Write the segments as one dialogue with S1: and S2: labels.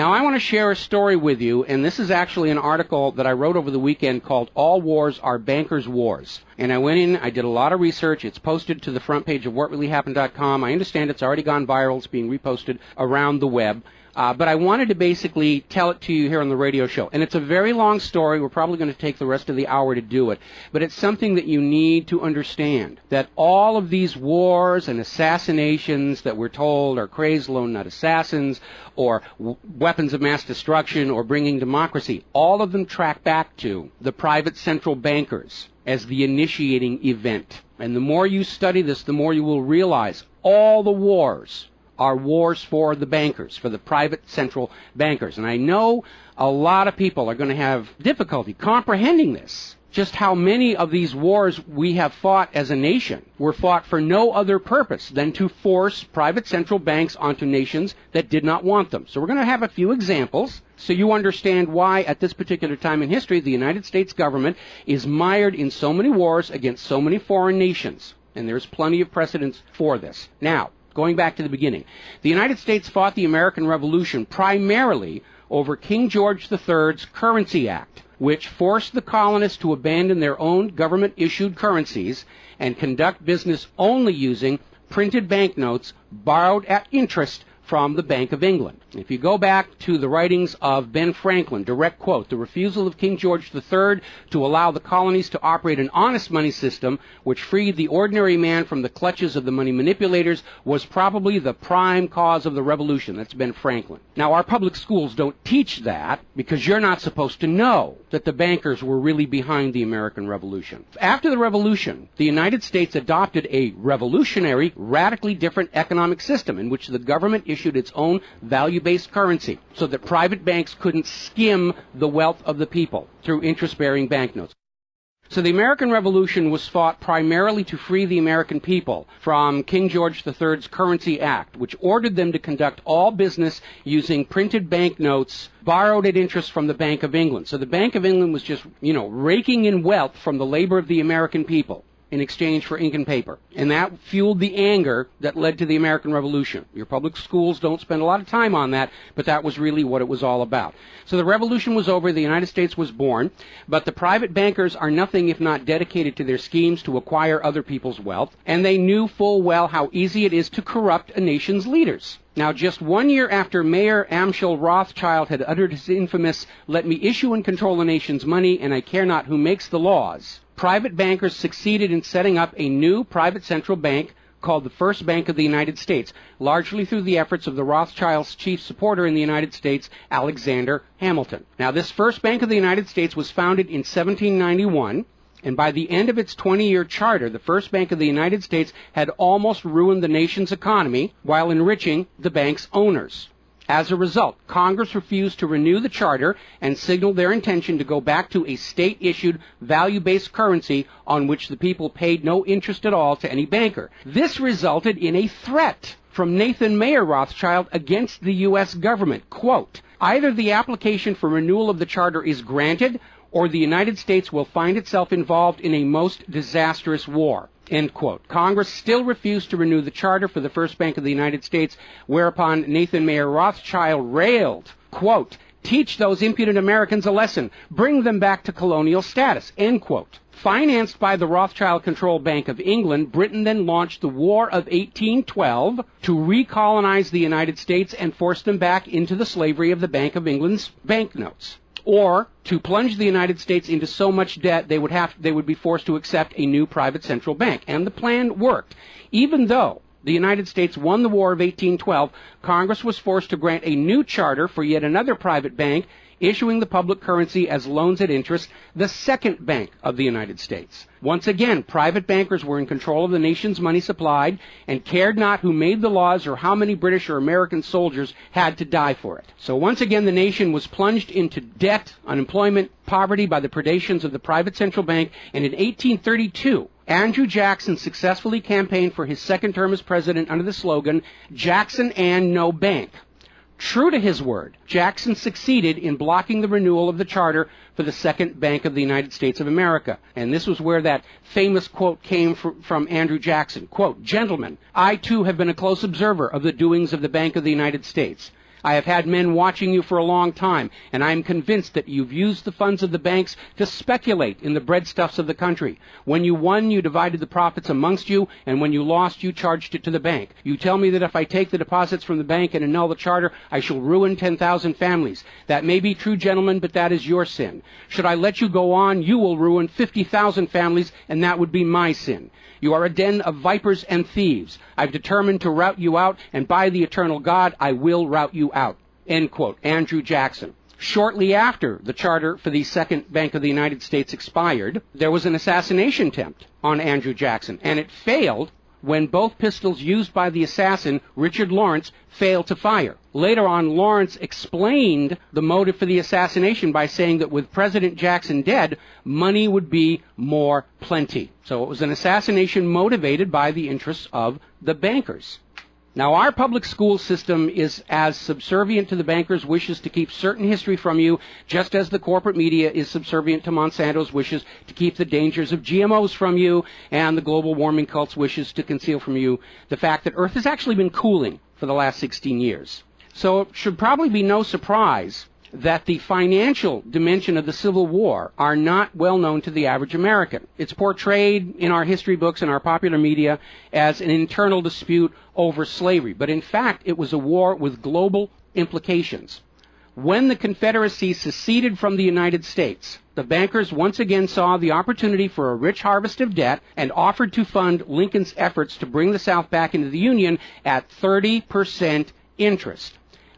S1: Now, I want to share a story with you, and this is actually an article that I wrote over the weekend called All Wars Are Bankers' Wars. And I went in, I did a lot of research. It's posted to the front page of whatreallyhappened.com. I understand it's already gone viral. It's being reposted around the web. But I wanted to basically tell it to you here on the radio show. And it's a very long story. We're probably going to take the rest of the hour to do it. But it's something that you need to understand, that all of these wars and assassinations that we're told are crazed lone nut assassins or weapons of mass destruction or bringing democracy, all of them track back to the private central bankers as the initiating event. And the more you study this, the more you will realize all the wars are wars for the bankers, for the private central bankers. And I know a lot of people are going to have difficulty comprehending this, just how many of these wars we have fought as a nation were fought for no other purpose than to force private central banks onto nations that did not want them. So we're going to have a few examples so you understand why at this particular time in history the United States government is mired in so many wars against so many foreign nations. And there's plenty of precedents for this. Now, going back to the beginning, the United States fought the American Revolution primarily over King George III's Currency Act, which forced the colonists to abandon their own government-issued currencies and conduct business only using printed banknotes borrowed at interest from the Bank of England. If you go back to the writings of Ben Franklin, direct quote, the refusal of King George III to allow the colonies to operate an honest money system which freed the ordinary man from the clutches of the money manipulators was probably the prime cause of the revolution. That's Ben Franklin. Now, our public schools don't teach that because you're not supposed to know that the bankers were really behind the American Revolution. After the Revolution, the United States adopted a revolutionary, radically different economic system in which the government issued its own value-based currency so that private banks couldn't skim the wealth of the people through interest-bearing banknotes. So the American Revolution was fought primarily to free the American people from King George III's Currency Act, which ordered them to conduct all business using printed banknotes borrowed at interest from the Bank of England. So the Bank of England was just, raking in wealth from the labor of the American people in exchange for ink and paper. And that fueled the anger that led to the American Revolution. Your public schools don't spend a lot of time on that, but that was really what it was all about. So the revolution was over, the United States was born, but the private bankers are nothing if not dedicated to their schemes to acquire other people's wealth, and they knew full well how easy it is to corrupt a nation's leaders. Now, just 1 year after Mayor Amschel Rothschild had uttered his infamous, "Let me issue and control the nation's money, and I care not who makes the laws," private bankers succeeded in setting up a new private central bank called the First Bank of the United States, largely through the efforts of the Rothschilds' chief supporter in the United States, Alexander Hamilton. Now, this First Bank of the United States was founded in 1791, and by the end of its 20-year charter, the First Bank of the United States had almost ruined the nation's economy while enriching the bank's owners. As a result, Congress refused to renew the charter and signaled their intention to go back to a state-issued, value-based currency on which the people paid no interest at all to any banker. This resulted in a threat from Nathan Mayer Rothschild against the U.S. government. Quote, "Either the application for renewal of the charter is granted, or the United States will find itself involved in a most disastrous war." End quote. Congress still refused to renew the charter for the First Bank of the United States, whereupon Nathan Mayer Rothschild railed, quote, "Teach those impudent Americans a lesson. Bring them back to colonial status." End quote. Financed by the Rothschild-controlled Bank of England, Britain then launched the War of 1812 to recolonize the United States and force them back into the slavery of the Bank of England's banknotes, or to plunge the United States into so much debt they would be forced to accept a new private central bank. And the plan worked. Even though the United States won the War of 1812, Congress was forced to grant a new charter for yet another private bank, issuing the public currency as loans at interest, the Second Bank of the United States. Once again, private bankers were in control of the nation's money supplied and cared not who made the laws or how many British or American soldiers had to die for it. So once again, the nation was plunged into debt, unemployment, poverty by the predations of the private central bank, and in 1832, Andrew Jackson successfully campaigned for his second term as president under the slogan, "Jackson and no bank." True to his word, Jackson succeeded in blocking the renewal of the charter for the Second Bank of the United States of America. And this was where that famous quote came from Andrew Jackson. Quote, "Gentlemen, I too have been a close observer of the doings of the Bank of the United States. I have had men watching you for a long time, and I am convinced that you've used the funds of the banks to speculate in the breadstuffs of the country. When you won, you divided the profits amongst you, and when you lost, you charged it to the bank. You tell me that if I take the deposits from the bank and annul the charter, I shall ruin 10,000 families. That may be true, gentlemen, but that is your sin. Should I let you go on, you will ruin 50,000 families, and that would be my sin. You are a den of vipers and thieves. I've determined to rout you out, and by the eternal God, I will rout you out. End quote. Andrew Jackson. Shortly after the charter for the Second Bank of the United States expired, there was an assassination attempt on Andrew Jackson, and it failed when both pistols used by the assassin, Richard Lawrence, failed to fire. Later on, Lawrence explained the motive for the assassination by saying that with President Jackson dead, money would be more plenty. So it was an assassination motivated by the interests of the bankers. Now, our public school system is as subservient to the bankers' wishes to keep certain history from you, just as the corporate media is subservient to Monsanto's wishes to keep the dangers of GMOs from you, and the global warming cult's wishes to conceal from you the fact that Earth has actually been cooling for the last 16 years. So it should probably be no surprise that the financial dimension of the Civil War are not well known to the average American. It's portrayed in our history books and our popular media as an internal dispute over slavery, but in fact it was a war with global implications. When the Confederacy seceded from the United States, the bankers once again saw the opportunity for a rich harvest of debt and offered to fund Lincoln's efforts to bring the South back into the Union at 30% interest.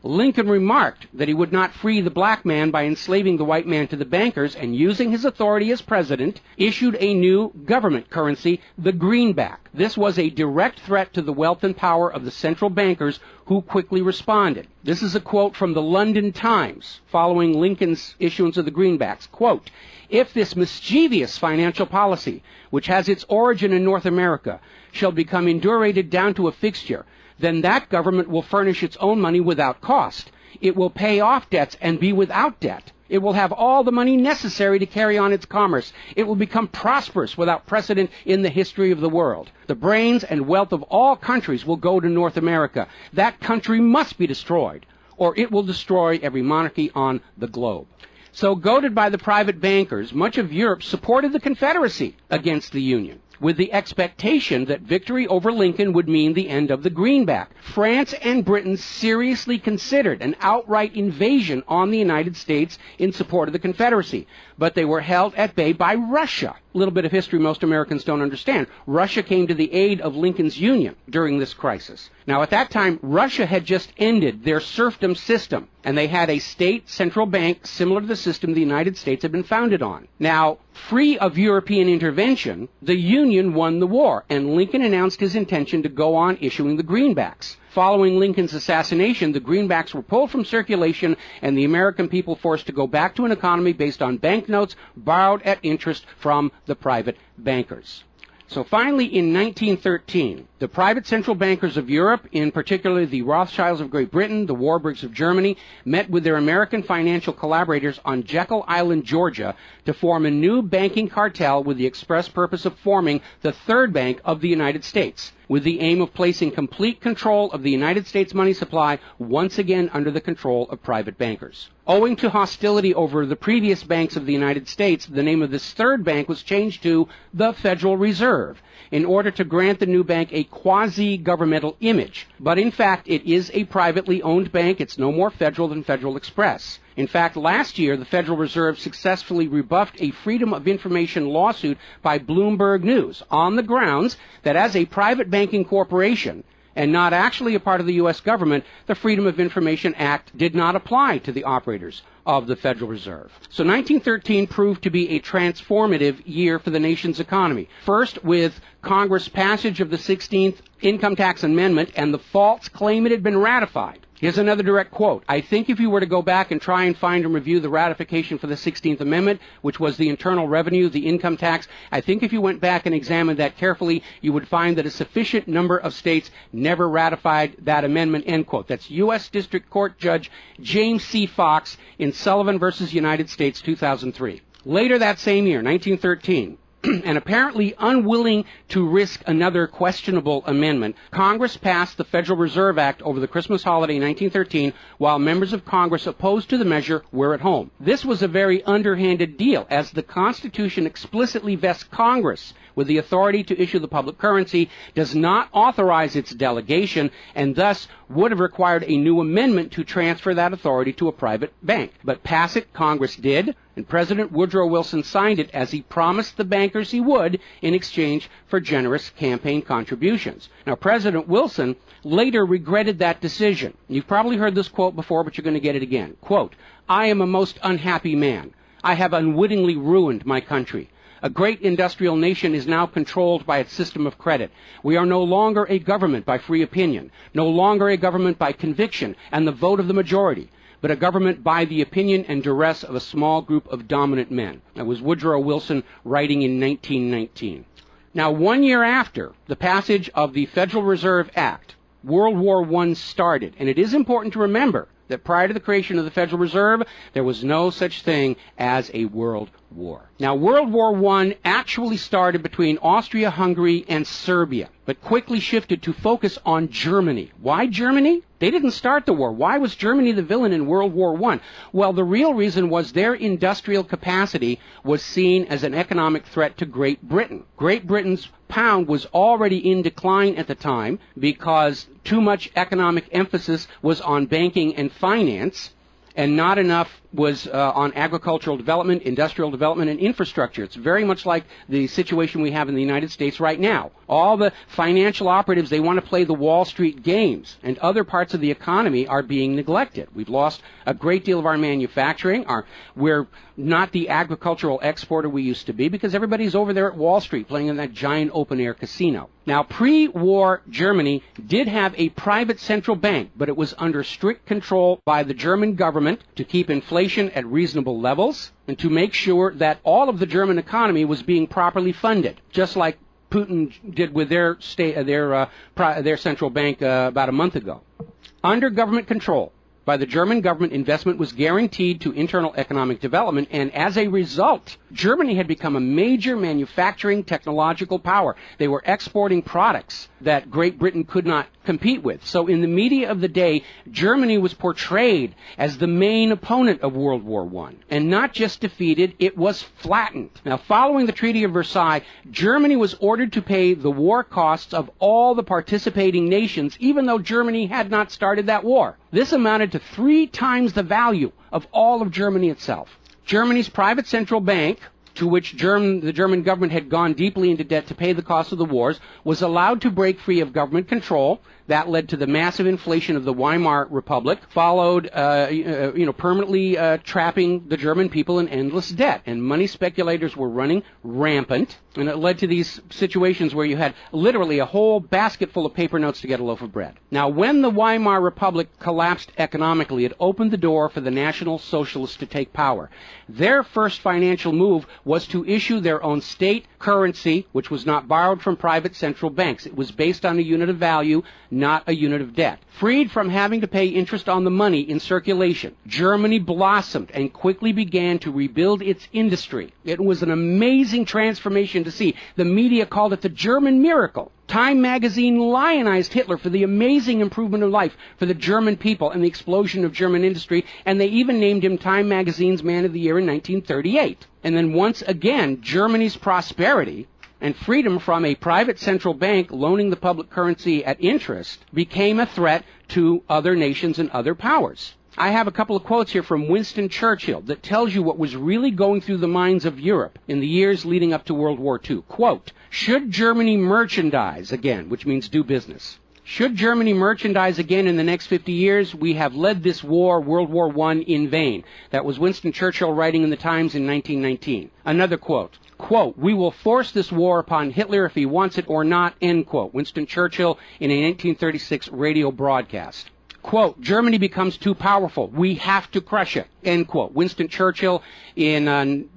S1: Lincoln remarked that he would not free the black man by enslaving the white man to the bankers, and using his authority as president, issued a new government currency, the greenback. This was a direct threat to the wealth and power of the central bankers, who quickly responded. This is a quote from the London Times following Lincoln's issuance of the greenbacks. Quote, "If this mischievous financial policy, which has its origin in North America, shall become indurated down to a fixture, then that government will furnish its own money without cost. It will pay off debts and be without debt. It will have all the money necessary to carry on its commerce. It will become prosperous without precedent in the history of the world. The brains and wealth of all countries will go to North America. That country must be destroyed, or it will destroy every monarchy on the globe." So, goaded by the private bankers, much of Europe supported the Confederacy against the Union, with the expectation that victory over Lincoln would mean the end of the greenback. France and Britain seriously considered an outright invasion on the United States in support of the Confederacy, but they were held at bay by Russia. A little bit of history most Americans don't understand. Russia came to the aid of Lincoln's Union during this crisis. Now, at that time, Russia had just ended their serfdom system, and they had a state central bank similar to the system the United States had been founded on. Now, free of European intervention, the Union won the war, and Lincoln announced his intention to go on issuing the greenbacks. Following Lincoln's assassination, the greenbacks were pulled from circulation, and the American people forced to go back to an economy based on banknotes borrowed at interest from the private bankers. So finally, in 1913, the private central bankers of Europe, in particular the Rothschilds of Great Britain, the Warburgs of Germany, met with their American financial collaborators on Jekyll Island, Georgia, to form a new banking cartel with the express purpose of forming the Third Bank of the United States, with the aim of placing complete control of the United States money supply once again under the control of private bankers. Owing to hostility over the previous banks of the United States, the name of this third bank was changed to the Federal Reserve, in order to grant the new bank a quasi-governmental image. But in fact, it is a privately owned bank. It's no more federal than Federal Express. In fact, last year, the Federal Reserve successfully rebuffed a Freedom of Information lawsuit by Bloomberg News on the grounds that as a private banking corporation, and not actually a part of the U.S. government, the Freedom of Information Act did not apply to the operators of the Federal Reserve. So 1913 proved to be a transformative year for the nation's economy. First, with Congress' passage of the 16th Income Tax Amendment and the false claim it had been ratified. Here's another direct quote. "I think if you were to go back and try and find and review the ratification for the 16th Amendment, which was the internal revenue, the income tax, I think if you went back and examined that carefully, you would find that a sufficient number of states never ratified that amendment," end quote. That's U.S. District Court Judge James C. Fox in Sullivan versus United States, 2003. Later that same year, 1913, and apparently unwilling to risk another questionable amendment, Congress passed the Federal Reserve Act over the Christmas holiday in 1913, while members of Congress opposed to the measure were at home. This was a very underhanded deal, as the Constitution explicitly vests Congress with the authority to issue the public currency, does not authorize its delegation, and thus would have required a new amendment to transfer that authority to a private bank. But pass it, Congress did, and President Woodrow Wilson signed it as he promised the bankers he would in exchange for generous campaign contributions. Now, President Wilson later regretted that decision. You've probably heard this quote before, but you're going to get it again. Quote, "I am a most unhappy man. I have unwittingly ruined my country. A great industrial nation is now controlled by its system of credit. We are no longer a government by free opinion, no longer a government by conviction and the vote of the majority, but a government by the opinion and duress of a small group of dominant men." That was Woodrow Wilson writing in 1919. Now, 1 year after the passage of the Federal Reserve Act, World War I started, and it is important to remember that prior to the creation of the Federal Reserve, there was no such thing as a world war. Now, World War I actually started between Austria, Hungary, and Serbia, but quickly shifted to focus on Germany. Why Germany? They didn't start the war. Why was Germany the villain in World War I? Well, the real reason was their industrial capacity was seen as an economic threat to Great Britain. Great Britain's pound was already in decline at the time because too much economic emphasis was on banking and finance, and not enough was on agricultural development, industrial development, and infrastructure. It's very much like the situation we have in the United States right now. All the financial operatives, they want to play the Wall Street games, and other parts of the economy are being neglected. We've lost a great deal of our manufacturing. We're not the agricultural exporter we used to be because everybody's over there at Wall Street playing in that giant open-air casino. Now, pre-war Germany did have a private central bank, but it was under strict control by the German government to keep inflation at reasonable levels and to make sure that all of the German economy was being properly funded, just like Putin did with their central bank about a month ago. Under government control by the German government, investment was guaranteed to internal economic development, and as a result, Germany had become a major manufacturing technological power. They were exporting products that Great Britain could not compete with. So in the media of the day, Germany was portrayed as the main opponent of World War I. And not just defeated, it was flattened. Now, following the Treaty of Versailles, Germany was ordered to pay the war costs of all the participating nations, even though Germany had not started that war. This amounted to 3 times the value of all of Germany itself. Germany's private central bank, to which the German government had gone deeply into debt to pay the cost of the wars, was allowed to break free of government control. That led to the massive inflation of the Weimar Republic, followed, permanently trapping the German people in endless debt. And money speculators were running rampant, and it led to these situations where you had literally a whole basket full of paper notes to get a loaf of bread. Now, when the Weimar Republic collapsed economically, it opened the door for the National Socialists to take power. Their first financial move was to issue their own state currency, which was not borrowed from private central banks. It was based on a unit of value, not a unit of debt. Freed from having to pay interest on the money in circulation, Germany blossomed and quickly began to rebuild its industry. It was an amazing transformation to see. The media called it the German miracle. Time magazine lionized Hitler for the amazing improvement of life for the German people and the explosion of German industry, and they even named him Time magazine's Man of the Year in 1938. And then once again, Germany's prosperity and freedom from a private central bank loaning the public currency at interest became a threat to other nations and other powers. I have a couple of quotes here from Winston Churchill that tells you what was really going through the minds of Europe in the years leading up to World War II. Quote, "Should Germany merchandise again," which means do business, "should Germany merchandise again in the next 50 years, we have led this war, World War I, in vain." That was Winston Churchill writing in the Times in 1919. Another quote, "We will force this war upon Hitler if he wants it or not," end quote. Winston Churchill in a 1936 radio broadcast. Quote, "Germany becomes too powerful. We have to crush it," end quote. Winston Churchill in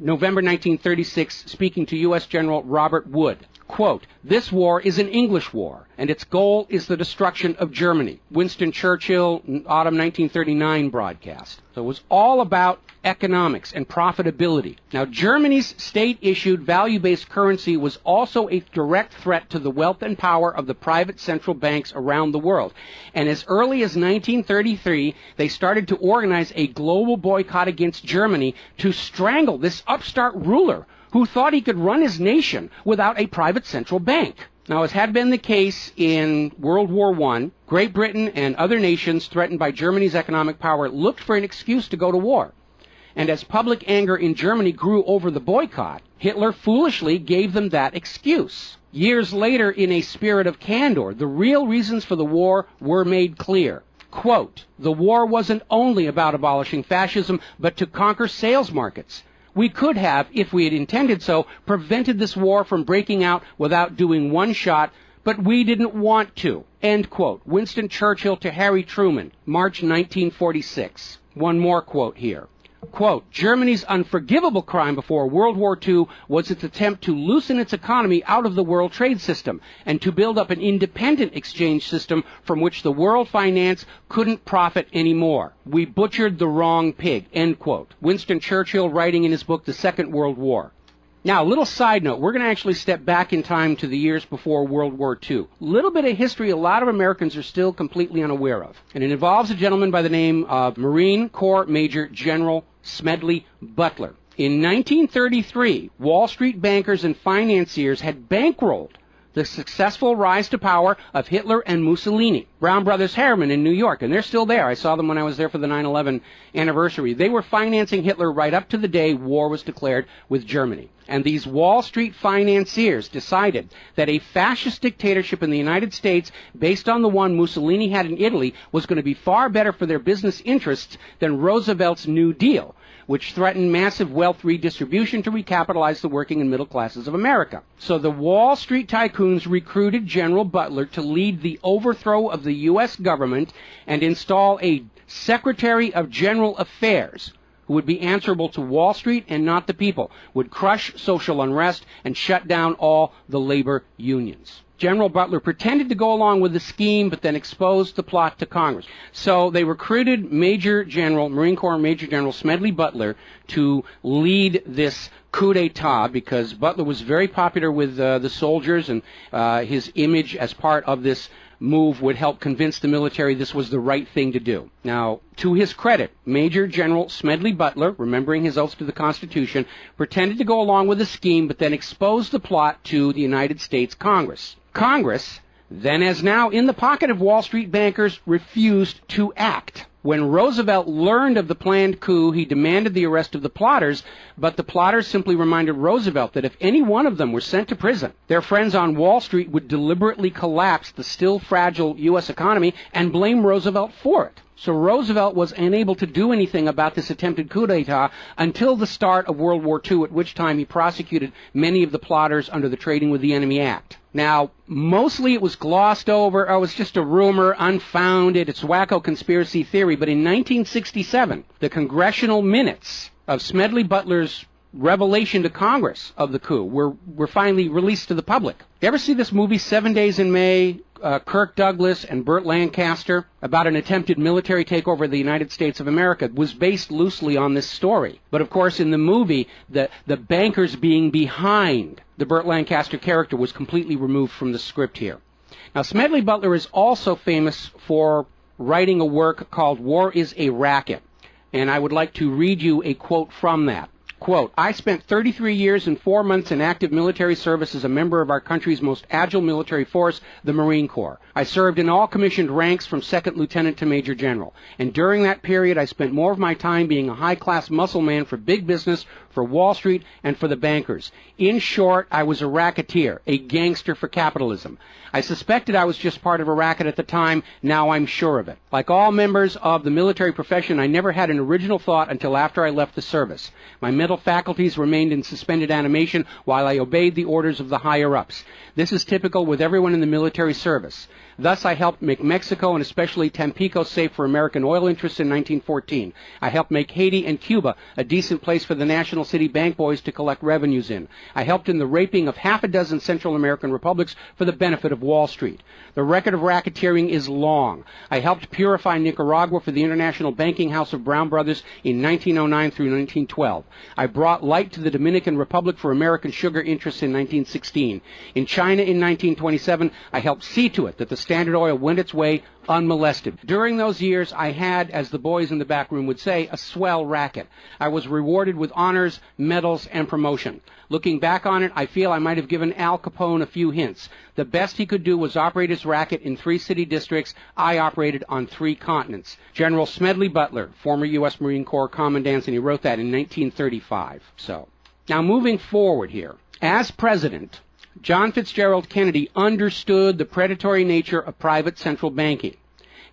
S1: November 1936 speaking to U.S. General Robert Wood. Quote, "This war is an English war, and its goal is the destruction of Germany." Winston Churchill, autumn 1939 broadcast. So it was all about economics and profitability. Now, Germany's state-issued value-based currency was also a direct threat to the wealth and power of the private central banks around the world. And as early as 1933, they started to organize a global boycott against Germany to strangle this upstart ruler who thought he could run his nation without a private central bank. Now, as had been the case in World War I, Great Britain and other nations threatened by Germany's economic power looked for an excuse to go to war. And as public anger in Germany grew over the boycott, Hitler foolishly gave them that excuse. Years later, in a spirit of candor, the real reasons for the war were made clear. Quote, "The war wasn't only about abolishing fascism, but to conquer sales markets. We could have, if we had intended so, prevented this war from breaking out without doing one shot, but we didn't want to." End quote. Winston Churchill to Harry Truman, March 1946. One more quote here. Quote, "Germany's unforgivable crime before World War II was its attempt to loosen its economy out of the world trade system and to build up an independent exchange system from which the world finance couldn't profit anymore. We butchered the wrong pig." End quote. Winston Churchill writing in his book, The Second World War. Now, a little side note, we're going to actually step back in time to the years before World War II. A little bit of history a lot of Americans are still completely unaware of. And it involves a gentleman by the name of Marine Corps Major General Smedley Butler. In 1933, Wall Street bankers and financiers had bankrolled the successful rise to power of Hitler and Mussolini. Brown Brothers Harriman in New York, and they're still there. I saw them when I was there for the 9/11 anniversary. They were financing Hitler right up to the day war was declared with Germany. And these Wall Street financiers decided that a fascist dictatorship in the United States, based on the one Mussolini had in Italy, was going to be far better for their business interests than Roosevelt's New Deal, which threatened massive wealth redistribution to recapitalize the working and middle classes of America. So the Wall Street tycoons recruited General Butler to lead the overthrow of the U.S. government and install a Secretary of General Affairs who would be answerable to Wall Street and not the people, would crush social unrest and shut down all the labor unions. General Butler pretended to go along with the scheme, but then exposed the plot to Congress. So they recruited Marine Corps Major General Smedley Butler to lead this coup d'etat, because Butler was very popular with the soldiers, and his image as part of this move would help convince the military this was the right thing to do. Now, to his credit, Major General Smedley Butler, remembering his oath to the Constitution, pretended to go along with the scheme, but then exposed the plot to the United States Congress. Congress, then as now in the pocket of Wall Street bankers, refused to act. When Roosevelt learned of the planned coup, he demanded the arrest of the plotters, but the plotters simply reminded Roosevelt that if any one of them were sent to prison, their friends on Wall Street would deliberately collapse the still fragile U.S. economy and blame Roosevelt for it. So Roosevelt was unable to do anything about this attempted coup d'etat until the start of World War II, at which time he prosecuted many of the plotters under the Trading with the Enemy Act. Now, mostly it was glossed over, it was just a rumor, unfounded, it's wacko conspiracy theory, but in 1967, the congressional minutes of Smedley Butler's revelation to Congress of the coup were finally released to the public. You ever see this movie, 7 Days in May, Kirk Douglas and Burt Lancaster, about an attempted military takeover of the United States of America? It was based loosely on this story. But of course, in the movie, the bankers being behind the Burt Lancaster character was completely removed from the script here. Now, Smedley Butler is also famous for writing a work called War is a Racket, and I would like to read you a quote from that. Quote, "I spent 33 years and 4 months in active military service as a member of our country's most agile military force, the Marine Corps. I served in all commissioned ranks from second lieutenant to major general. And during that period, I spent more of my time being a high-class muscle man for big business, for Wall Street, and for the bankers. In short, I was a racketeer, a gangster for capitalism. I suspected I was just part of a racket at the time. Now I'm sure of it. Like all members of the military profession, I never had an original thought until after I left the service. My mental faculties remained in suspended animation while I obeyed the orders of the higher-ups. This is typical with everyone in the military service. Thus, I helped make Mexico and especially Tampico safe for American oil interests in 1914. I helped make Haiti and Cuba a decent place for the national City bank boys to collect revenues in. I helped in the raping of half a dozen Central American republics for the benefit of Wall Street. The record of racketeering is long. I helped purify Nicaragua for the International Banking House of Brown Brothers in 1909 through 1912. I brought light to the Dominican Republic for American sugar interests in 1916. In China in 1927, I helped see to it that the Standard Oil went its way unmolested. During those years, I had, as the boys in the back room would say, a swell racket. I was rewarded with honors, medals, and promotion. Looking back on it, I feel I might have given Al Capone a few hints. The best he could do was operate his racket in 3 city districts. I operated on 3 continents. General Smedley Butler, former U.S. Marine Corps Commandant, and he wrote that in 1935. So, now moving forward here. As president, John Fitzgerald Kennedy understood the predatory nature of private central banking.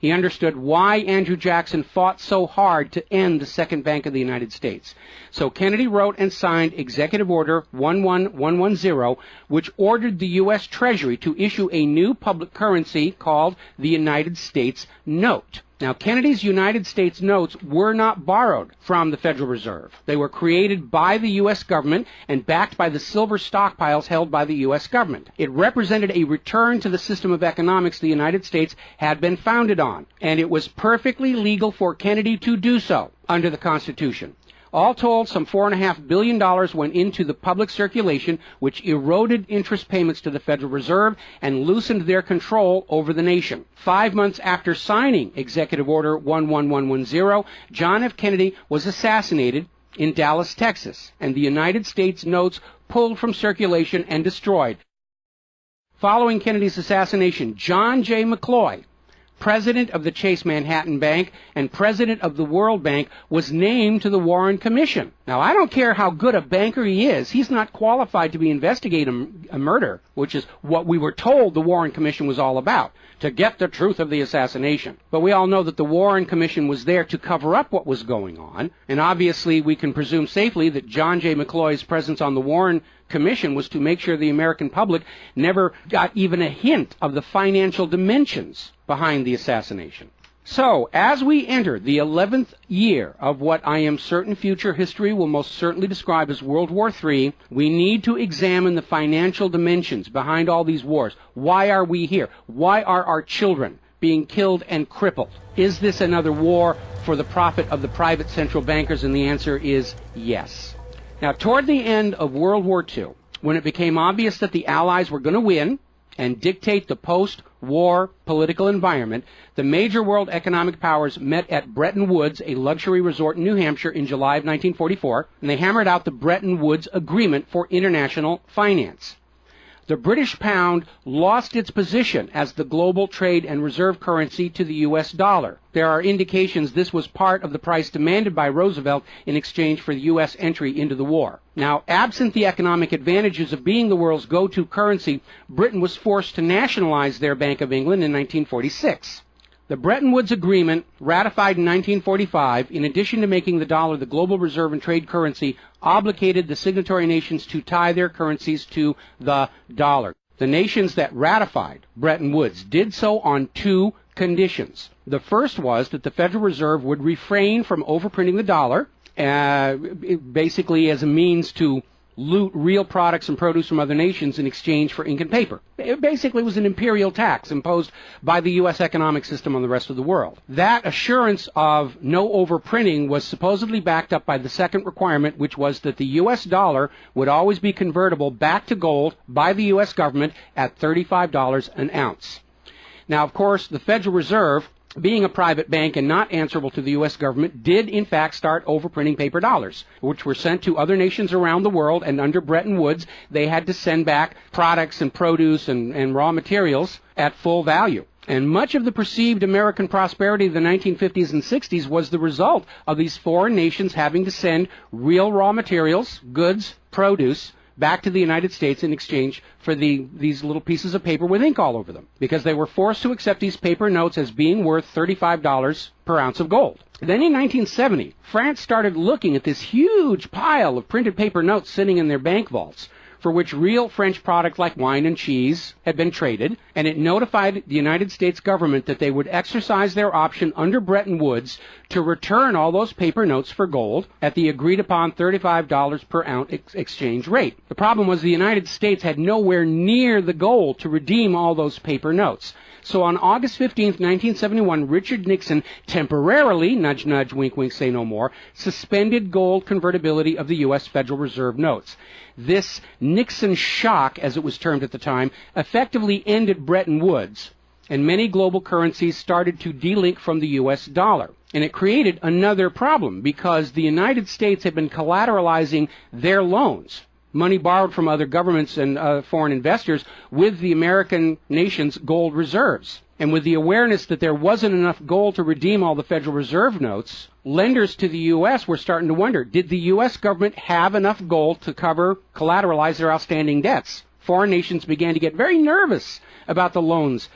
S1: He understood why Andrew Jackson fought so hard to end the Second Bank of the United States. So Kennedy wrote and signed Executive Order 11110, which ordered the U.S. Treasury to issue a new public currency called the United States Note. Now, Kennedy's United States notes were not borrowed from the Federal Reserve. They were created by the U.S. government and backed by the silver stockpiles held by the U.S. government. It represented a return to the system of economics the United States had been founded on, and it was perfectly legal for Kennedy to do so under the Constitution. All told, some $4.5 billion went into the public circulation, which eroded interest payments to the Federal Reserve and loosened their control over the nation. 5 months after signing Executive Order 11110, John F. Kennedy was assassinated in Dallas, Texas, and the United States notes pulled from circulation and destroyed. Following Kennedy's assassination, John J. McCloy, president of the Chase Manhattan Bank and president of the World Bank, was named to the Warren Commission. Now, I don't care how good a banker he is, he's not qualified to be investigating a murder, which is what we were told the Warren Commission was all about, to get the truth of the assassination. But we all know that the Warren Commission was there to cover up what was going on, and obviously we can presume safely that John J. McCloy's presence on the Warren Commission was to make sure the American public never got even a hint of the financial dimensions behind the assassination. So, as we enter the 11th year of what I am certain future history will most certainly describe as World War III, we need to examine the financial dimensions behind all these wars. Why are we here? Why are our children being killed and crippled? Is this another war for the profit of the private central bankers? And the answer is yes. Now, toward the end of World War II, when it became obvious that the Allies were going to win and dictate the post-war political environment, the major world economic powers met at Bretton Woods, a luxury resort in New Hampshire, in July of 1944, and they hammered out the Bretton Woods Agreement for international finance. The British pound lost its position as the global trade and reserve currency to the U.S. dollar. There are indications this was part of the price demanded by Roosevelt in exchange for the U.S. entry into the war. Now, absent the economic advantages of being the world's go-to currency, Britain was forced to nationalize their Bank of England in 1946. The Bretton Woods Agreement, ratified in 1945, in addition to making the dollar the global reserve and trade currency, obligated the signatory nations to tie their currencies to the dollar. The nations that ratified Bretton Woods did so on 2 conditions. The first was that the Federal Reserve would refrain from overprinting the dollar, basically as a means to loot real products and produce from other nations in exchange for ink and paper. It basically was an imperial tax imposed by the U.S. economic system on the rest of the world. That assurance of no overprinting was supposedly backed up by the second requirement, which was that the U.S. dollar would always be convertible back to gold by the U.S. government at $35 an ounce. Now, of course, the Federal Reserve, being a private bank and not answerable to the U.S. government, did in fact start overprinting paper dollars, which were sent to other nations around the world, and under Bretton Woods, they had to send back products and produce and raw materials at full value. And much of the perceived American prosperity of the 1950s and 60s was the result of these foreign nations having to send real raw materials, goods, produce, back to the United States in exchange for these little pieces of paper with ink all over them, because they were forced to accept these paper notes as being worth $35 per ounce of gold. Then in 1970, France started looking at this huge pile of printed paper notes sitting in their bank vaults, for which real French products like wine and cheese had been traded, and it notified the United States government that they would exercise their option under Bretton Woods to return all those paper notes for gold at the agreed-upon $35 per ounce exchange rate. The problem was the United States had nowhere near the gold to redeem all those paper notes. So on August 15, 1971, Richard Nixon temporarily, nudge, nudge, wink, wink, say no more, suspended gold convertibility of the U.S. Federal Reserve notes. This Nixon shock, as it was termed at the time, effectively ended Bretton Woods, and many global currencies started to delink from the U.S. dollar. And it created another problem because the United States had been collateralizing their loans, money borrowed from other governments and foreign investors, with the American nation's gold reserves. And with the awareness that there wasn't enough gold to redeem all the Federal Reserve notes, lenders to the U.S. were starting to wonder, did the U.S. government have enough gold to collateralize their outstanding debts? Foreign nations began to get very nervous about the loans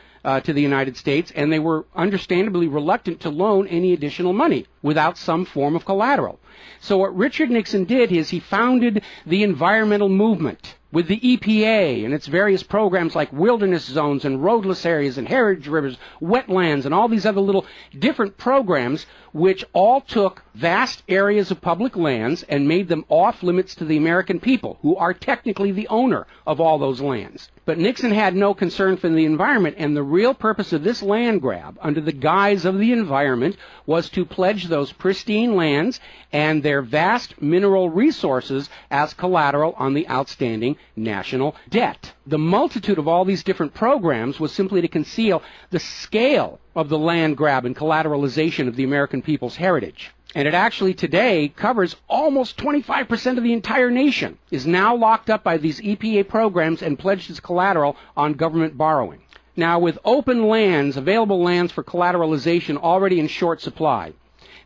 S1: to the United States, and they were understandably reluctant to loan any additional money without some form of collateral. So what Richard Nixon did is he founded the environmental movement with the EPA and its various programs like wilderness zones and roadless areas and heritage rivers, wetlands, and all these other little different programs which all took vast areas of public lands and made them off limits to the American people, who are technically the owner of all those lands. But Nixon had no concern for the environment, and the real purpose of this land grab, under the guise of the environment, was to pledge those pristine lands and their vast mineral resources as collateral on the outstanding national debt. The multitude of all these different programs was simply to conceal the scale of the land grab and collateralization of the American people's heritage. And it actually today covers almost 25% of the entire nation, is now locked up by these EPA programs and pledged as collateral on government borrowing. Now, with open lands, available lands for collateralization already in short supply,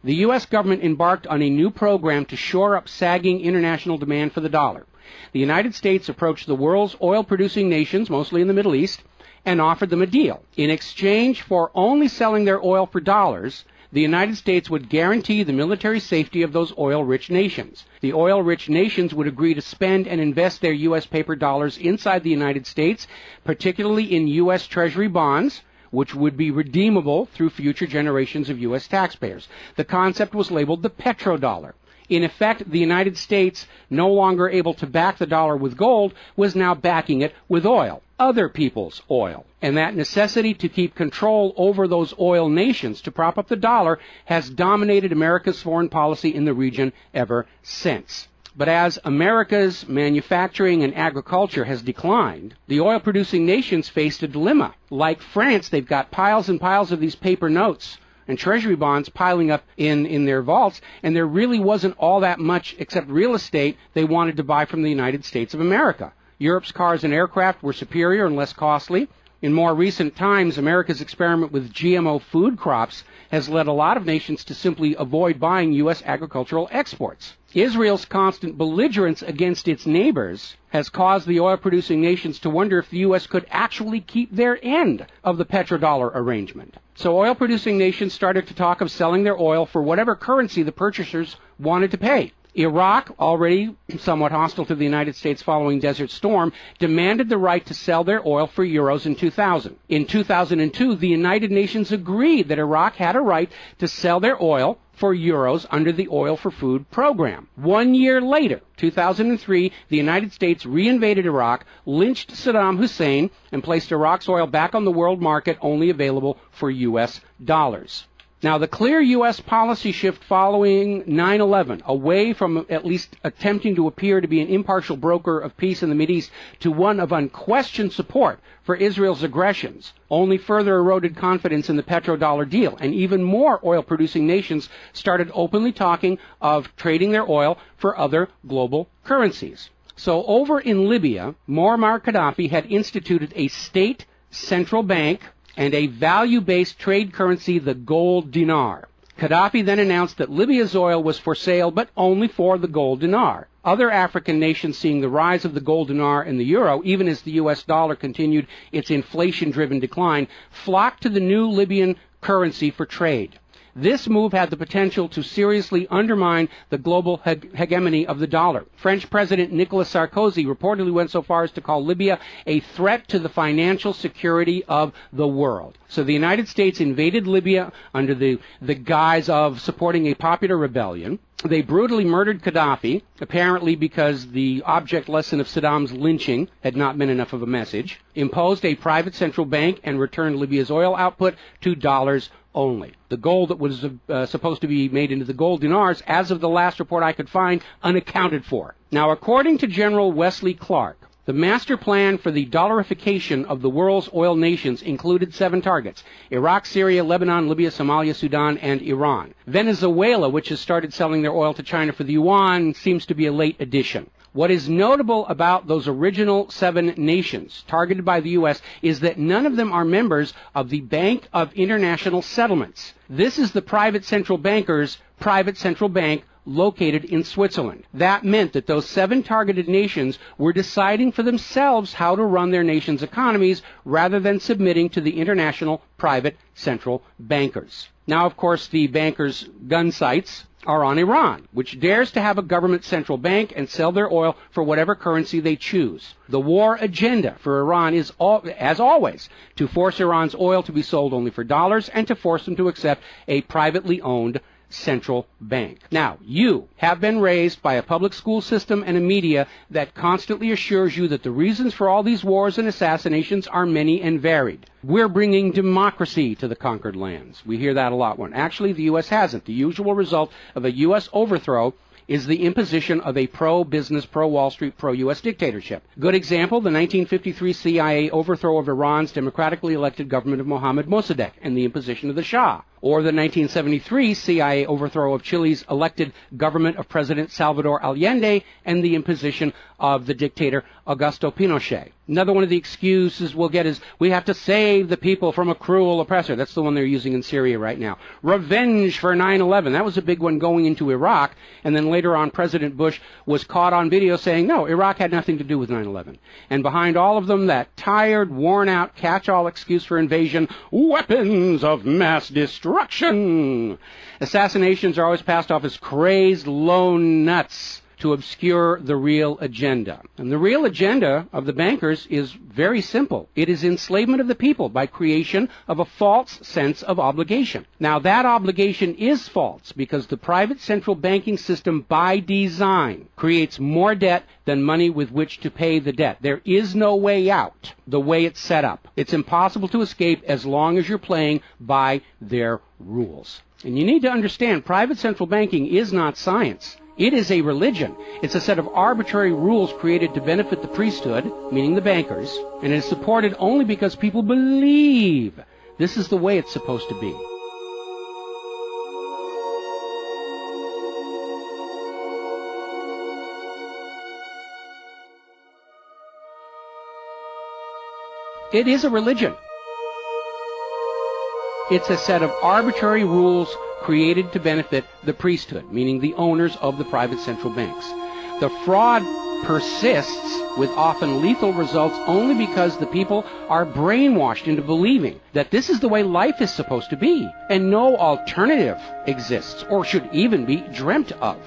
S1: the U.S. government embarked on a new program to shore up sagging international demand for the dollar. The United States approached the world's oil-producing nations, mostly in the Middle East, and offered them a deal. In exchange for only selling their oil for dollars, the United States would guarantee the military safety of those oil-rich nations. The oil-rich nations would agree to spend and invest their U.S. paper dollars inside the United States, particularly in U.S. Treasury bonds, which would be redeemable through future generations of U.S. taxpayers. The concept was labeled the Petro Dollar. In effect, the United States, no longer able to back the dollar with gold, was now backing it with oil, other people's oil. And that necessity to keep control over those oil nations to prop up the dollar has dominated America's foreign policy in the region ever since. But as America's manufacturing and agriculture has declined, the oil-producing nations faced a dilemma. Like France, they've got piles and piles of these paper notes and treasury bonds piling up in their vaults, and there really wasn't all that much except real estate they wanted to buy from the United States of America. Europe's cars and aircraft were superior and less costly. In more recent times, America's experiment with GMO food crops has led a lot of nations to simply avoid buying U.S. agricultural exports. Israel's constant belligerence against its neighbors has caused the oil-producing nations to wonder if the U.S. could actually keep their end of the petrodollar arrangement. So oil-producing nations started to talk of selling their oil for whatever currency the purchasers wanted to pay. Iraq, already somewhat hostile to the United States following Desert Storm, demanded the right to sell their oil for euros in 2000. In 2002, the United Nations agreed that Iraq had a right to sell their oil for euros under the Oil for Food program. 1 year later, 2003, the United States reinvaded Iraq, lynched Saddam Hussein, and placed Iraq's oil back on the world market, only available for U.S. dollars. Now, the clear U.S. policy shift following 9/11, away from at least attempting to appear to be an impartial broker of peace in the Mideast to one of unquestioned support for Israel's aggressions, only further eroded confidence in the petrodollar deal, and even more oil-producing nations started openly talking of trading their oil for other global currencies. So over in Libya, Muammar Gaddafi had instituted a state central bank and a value-based trade currency, the gold dinar. Gaddafi then announced that Libya's oil was for sale, but only for the gold dinar. Other African nations, seeing the rise of the gold dinar and the euro, even as the U.S. dollar continued its inflation-driven decline, flocked to the new Libyan currency for trade. This move had the potential to seriously undermine the global hegemony of the dollar. French President Nicolas Sarkozy reportedly went so far as to call Libya a threat to the financial security of the world. So the United States invaded Libya under the guise of supporting a popular rebellion. They brutally murdered Gaddafi, apparently because the object lesson of Saddam's lynching had not been enough of a message, imposed a private central bank, and returned Libya's oil output to dollars only. The gold that was supposed to be made into the gold dinars, as of the last report I could find, unaccounted for. Now, according to General Wesley Clark, the master plan for the dollarification of the world's oil nations included 7 targets: Iraq, Syria, Lebanon, Libya, Somalia, Sudan, and Iran. Venezuela, which has started selling their oil to China for the yuan, seems to be a late addition. What is notable about those original 7 nations targeted by the U.S. is that none of them are members of the Bank of International Settlements. This is the private central banker's private central bank located in Switzerland. That meant that those 7 targeted nations were deciding for themselves how to run their nation's economies rather than submitting to the international private central bankers. Now, of course, the bankers' gun sights are on Iran, which dares to have a government central bank and sell their oil for whatever currency they choose. The war agenda for Iran is, as always, to force Iran's oil to be sold only for dollars and to force them to accept a privately owned central bank. Now, you have been raised by a public school system and a media that constantly assures you that the reasons for all these wars and assassinations are many and varied. We're bringing democracy to the conquered lands. We hear that a lot. When actually the U.S. hasn't. The usual result of a U.S. overthrow is the imposition of a pro-business, pro-Wall Street, pro-U.S. dictatorship. Good example, the 1953 CIA overthrow of Iran's democratically elected government of Mohammad Mossadegh and the imposition of the Shah. Or the 1973 CIA overthrow of Chile's elected government of President Salvador Allende and the imposition of the dictator Augusto Pinochet. Another one of the excuses we'll get is we have to save the people from a cruel oppressor. That's the one they're using in Syria right now. Revenge for 9/11. That was a big one going into Iraq. And then later on, President Bush was caught on video saying, no, Iraq had nothing to do with 9/11. And behind all of them, that tired, worn-out, catch-all excuse for invasion, weapons of mass destruction. Assassinations are always passed off as crazed lone nuts to obscure the real agenda. And the real agenda of the bankers is very simple. It is enslavement of the people by creation of a false sense of obligation. Now, that obligation is false because the private central banking system by design creates more debt than money with which to pay the debt. There is no way out the way it's set up. It's impossible to escape as long as you're playing by their rules. And you need to understand, private central banking is not science. It is a religion. It's a set of arbitrary rules created to benefit the priesthood, meaning the bankers, and it is supported only because people believe this is the way it's supposed to be. It is a religion. It's a set of arbitrary rules created to benefit the priesthood, meaning the owners of the private central banks. The fraud persists with often lethal results only because the people are brainwashed into believing that this is the way life is supposed to be, and no alternative exists or should even be dreamt of.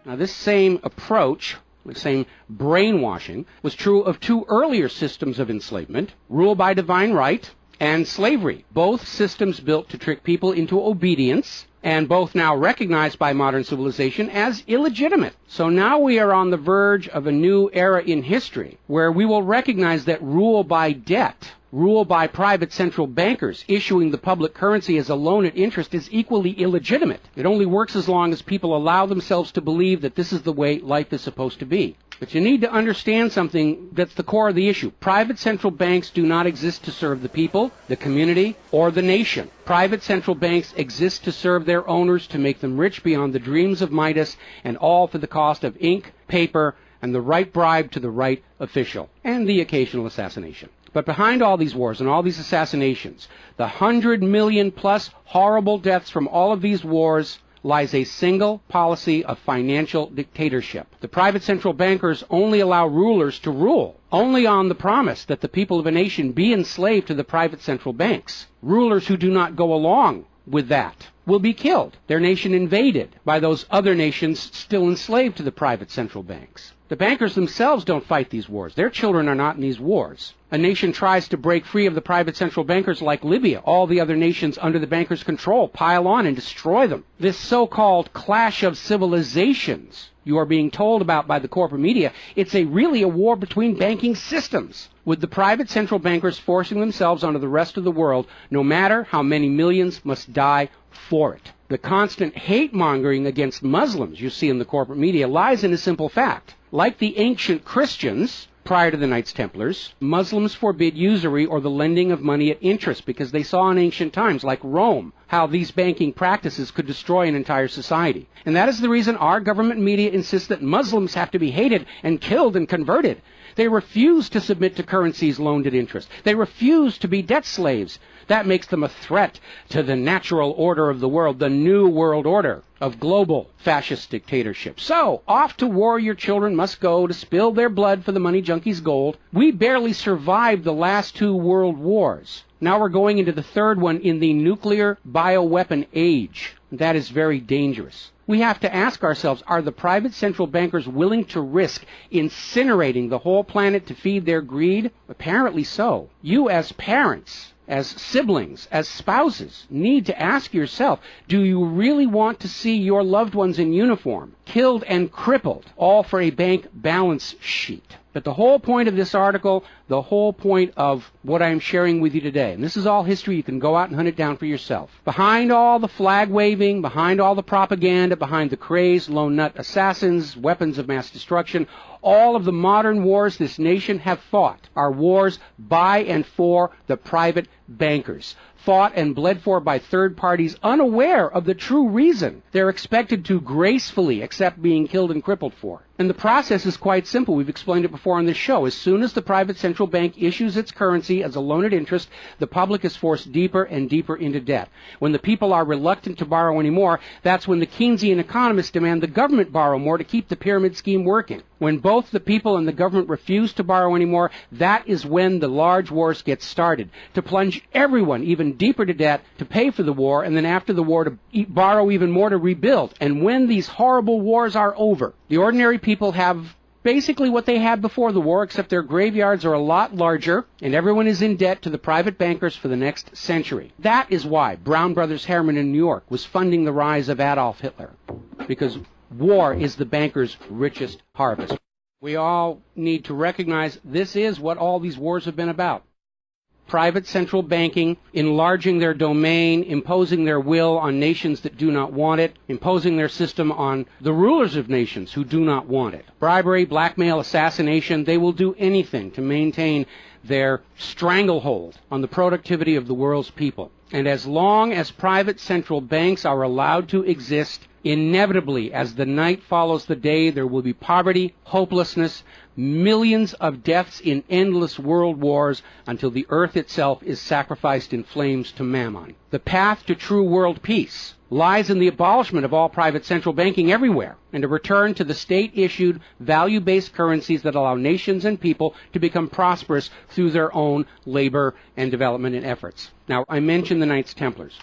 S1: Now, this same approach, the same brainwashing, was true of 2 earlier systems of enslavement, rule by divine right and slavery, both systems built to trick people into obedience, and both now recognized by modern civilization as illegitimate. So now we are on the verge of a new era in history where we will recognize that rule by debt, rule by private central bankers issuing the public currency as a loan at interest is equally illegitimate. It only works as long as people allow themselves to believe that this is the way life is supposed to be. But you need to understand something that's the core of the issue. Private central banks do not exist to serve the people, the community, or the nation. Private central banks exist to serve their owners, to make them rich beyond the dreams of Midas, and all for the cost of ink, paper, and the right bribe to the right official, and the occasional assassination. But behind all these wars and all these assassinations, the 100 million plus horrible deaths from all of these wars, lies a single policy of financial dictatorship. The private central bankers only allow rulers to rule, only on the promise that the people of a nation be enslaved to the private central banks. Rulers who do not go along with that will be killed, their nation invaded by those other nations still enslaved to the private central banks. The bankers themselves don't fight these wars. Their children are not in these wars. A nation tries to break free of the private central bankers like Libya. All the other nations under the bankers' control pile on and destroy them. This so-called clash of civilizations you are being told about by the corporate media, it's really a war between banking systems, with the private central bankers forcing themselves onto the rest of the world, no matter how many millions must die for it. The constant hate-mongering against Muslims you see in the corporate media lies in a simple fact. Like the ancient Christians, prior to the Knights Templars, Muslims forbid usury or the lending of money at interest because they saw in ancient times, like Rome, how these banking practices could destroy an entire society. And that is the reason our government media insists that Muslims have to be hated and killed and converted. They refuse to submit to currencies loaned at interest. They refuse to be debt slaves. That makes them a threat to the natural order of the world, the new world order of global fascist dictatorship. So, off to war your children must go to spill their blood for the money junkies' gold. We barely survived the last 2 world wars. Now we're going into the third one in the nuclear bioweapon age. That is very dangerous. We have to ask ourselves, are the private central bankers willing to risk incinerating the whole planet to feed their greed? Apparently so. You as parents, as siblings, as spouses, need to ask yourself, do you really want to see your loved ones in uniform, killed and crippled, all for a bank balance sheet? But the whole point of this article, the whole point of what I'm sharing with you today, and this is all history, you can go out and hunt it down for yourself. Behind all the flag waving, behind all the propaganda, behind the crazed lone nut assassins, weapons of mass destruction, all of the modern wars this nation have fought are wars by and for the private bankers, fought and bled for by third parties unaware of the true reason they're expected to gracefully accept being killed and crippled for. And the process is quite simple. We've explained it before on this show. As soon as the private central bank issues its currency as a loan at interest, the public is forced deeper and deeper into debt. When the people are reluctant to borrow anymore, that's when the Keynesian economists demand the government borrow more to keep the pyramid scheme working. When both the people and the government refuse to borrow anymore, that is when the large wars get started, to plunge everyone even deeper to debt to pay for the war, and then after the war to borrow even more to rebuild. And when these horrible wars are over, the ordinary people have basically what they had before the war, except their graveyards are a lot larger, and everyone is in debt to the private bankers for the next century. That is why Brown Brothers Harriman in New York was funding the rise of Adolf Hitler, because war is the bankers' richest harvest. We all need to recognize this is what all these wars have been about. Private central banking, enlarging their domain, imposing their will on nations that do not want it, imposing their system on the rulers of nations who do not want it. Bribery, blackmail, assassination, they will do anything to maintain their stranglehold on the productivity of the world's people. And as long as private central banks are allowed to exist, inevitably, as the night follows the day, there will be poverty, hopelessness, millions of deaths in endless world wars until the earth itself is sacrificed in flames to Mammon. The path to true world peace lies in the abolishment of all private central banking everywhere, and a return to the state-issued, value-based currencies that allow nations and people to become prosperous through their own labor and development and efforts. Now, I mentioned the Knights Templars.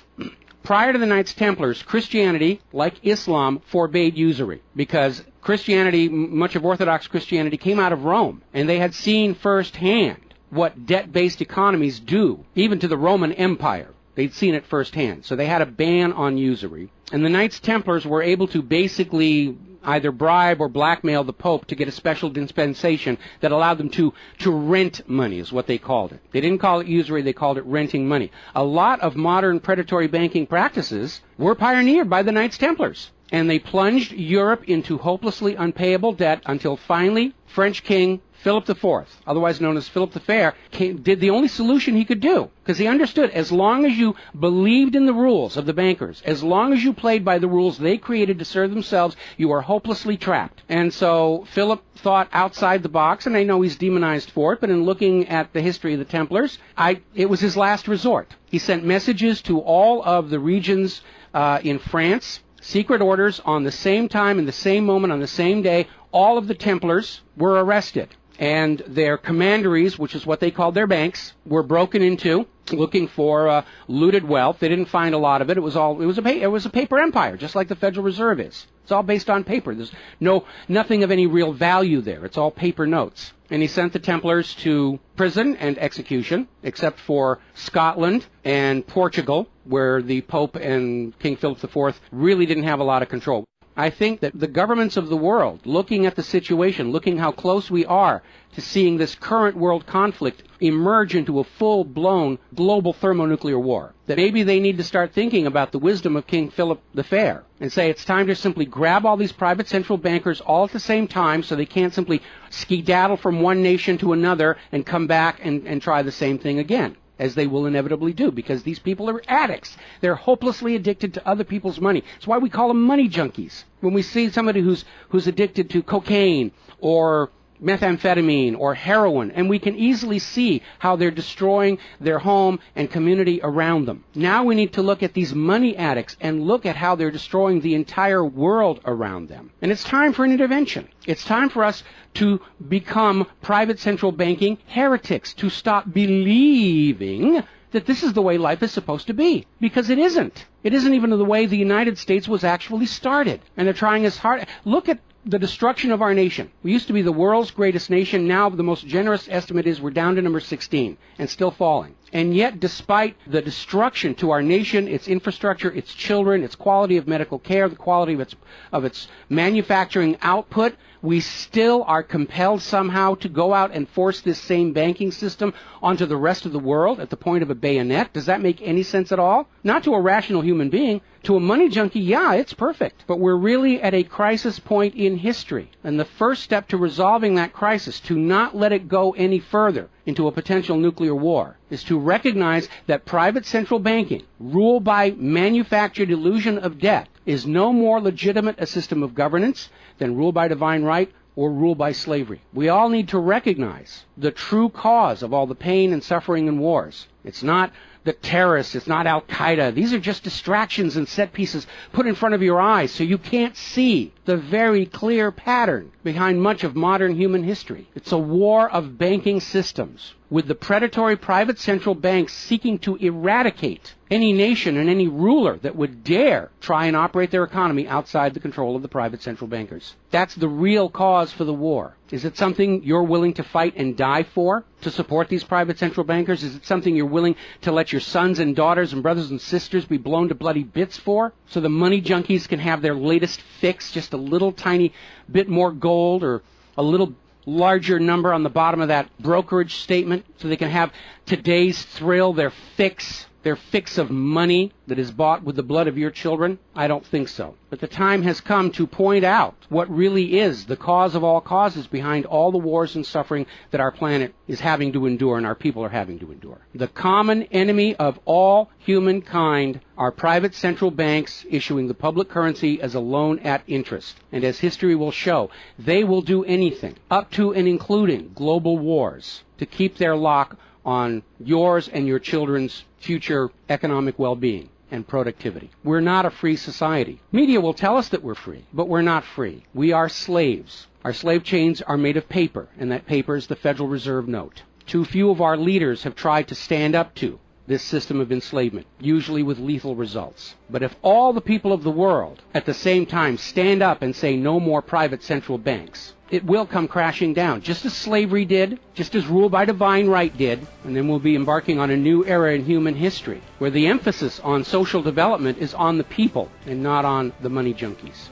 S1: Prior to the Knights Templars, Christianity, like Islam, forbade usury because Christianity, much of Orthodox Christianity, came out of Rome, and they had seen firsthand what debt-based economies do, even to the Roman Empire. They'd seen it firsthand, so they had a ban on usury. And the Knights Templars were able to basically either bribe or blackmail the Pope to get a special dispensation that allowed them to rent money, is what they called it. They didn't call it usury, they called it renting money. A lot of modern predatory banking practices were pioneered by the Knights Templars, and they plunged Europe into hopelessly unpayable debt until finally French King Philip IV, otherwise known as Philip the Fair, did the only solution he could do, because he understood as long as you believed in the rules of the bankers, as long as you played by the rules they created to serve themselves, you are hopelessly trapped. And so Philip thought outside the box, and I know he's demonized for it, but in looking at the history of the Templars, it was his last resort. He sent messages to all of the regions in France, secret orders on the same time, in the same moment, on the same day. All of the Templars were arrested. and their commanderies, which is what they called their banks, were broken into, looking for looted wealth. They didn't find a lot of it. It was a paper empire, just like the Federal Reserve is. It's all based on paper. There's nothing of any real value there. It's all paper notes. And he sent the Templars to prison and execution, except for Scotland and Portugal, where the Pope and King Philip IV really didn't have a lot of control. I think that the governments of the world, looking at the situation, looking how close we are to seeing this current world conflict emerge into a full-blown global thermonuclear war, that maybe they need to start thinking about the wisdom of King Philip the Fair and say it's time to simply grab all these private central bankers all at the same time so they can't simply skedaddle from one nation to another and come back and try the same thing again, as they will inevitably do, because these people are addicts. They're hopelessly addicted to other people's money. That's why we call them money junkies. When we see somebody who's addicted to cocaine or methamphetamine or heroin, and we can easily see how they're destroying their home and community around them. Now we need to look at these money addicts and look at how they're destroying the entire world around them. And it's time for an intervention. It's time for us to become private central banking heretics, to stop believing that this is the way life is supposed to be, because it isn't. It isn't even the way the United States was actually started. And they're trying as hard. Look at the destruction of our nation. We used to be the world's greatest nation. Now the most generous estimate is we're down to number 16 and still falling. And yet, despite the destruction to our nation, its infrastructure, its children, its quality of medical care, the quality of its manufacturing output, we still are compelled somehow to go out and force this same banking system onto the rest of the world at the point of a bayonet. Does that make any sense at all? Not to a rational human being. To a money junkie, yeah, it's perfect. But we're really at a crisis point in history. And the first step to resolving that crisis, to not let it go any further into a potential nuclear war, is to recognize that private central banking, ruled by manufactured illusion of debt, is no more legitimate a system of governance than rule by divine right or rule by slavery. We all need to recognize the true cause of all the pain and suffering and wars. It's not the terrorists, it's not Al-Qaeda. These are just distractions and set pieces put in front of your eyes so you can't see the very clear pattern behind much of modern human history. It's a war of banking systems, with the predatory private central banks seeking to eradicate any nation and any ruler that would dare try and operate their economy outside the control of the private central bankers. That's the real cause for the war. Is it something you're willing to fight and die for, to support these private central bankers? Is it something you're willing to let your sons and daughters and brothers and sisters be blown to bloody bits for, so the money junkies can have their latest fix, just a little tiny bit more gold or a little larger number on the bottom of that brokerage statement, so they can have today's thrill, their fix of money that is bought with the blood of your children? I don't think so. But the time has come to point out what really is the cause of all causes behind all the wars and suffering that our planet is having to endure and our people are having to endure. The common enemy of all humankind are private central banks issuing the public currency as a loan at interest. And as history will show, they will do anything, up to and including global wars, to keep their lock on yours and your children's future economic well-being and productivity. We're not a free society. Media will tell us that we're free, but we're not free. We are slaves. Our slave chains are made of paper, and that paper is the Federal Reserve note. Too few of our leaders have tried to stand up to this system of enslavement, usually with lethal results. But if all the people of the world at the same time stand up and say no more private central banks, it will come crashing down, just as slavery did, just as rule by divine right did, and then we'll be embarking on a new era in human history, where the emphasis on social development is on the people and not on the money junkies.